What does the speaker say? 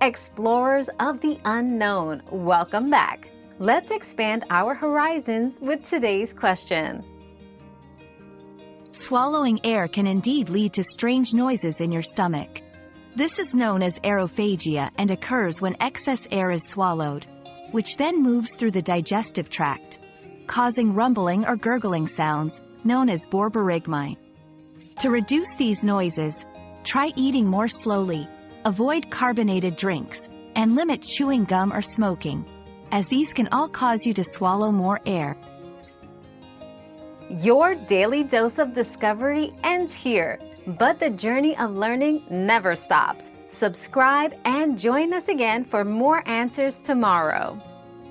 Explorers of the unknown, welcome back. Let's expand our horizons with today's question. Swallowing air can indeed lead to strange noises in your stomach. This is known as aerophagia and occurs when excess air is swallowed, which then moves through the digestive tract, causing rumbling or gurgling sounds, known as borborygmi. To reduce these noises, try eating more slowly, avoid carbonated drinks, and limit chewing gum or smoking, as these can all cause you to swallow more air. Your daily dose of discovery ends here, but the journey of learning never stops. Subscribe and join us again for more answers tomorrow.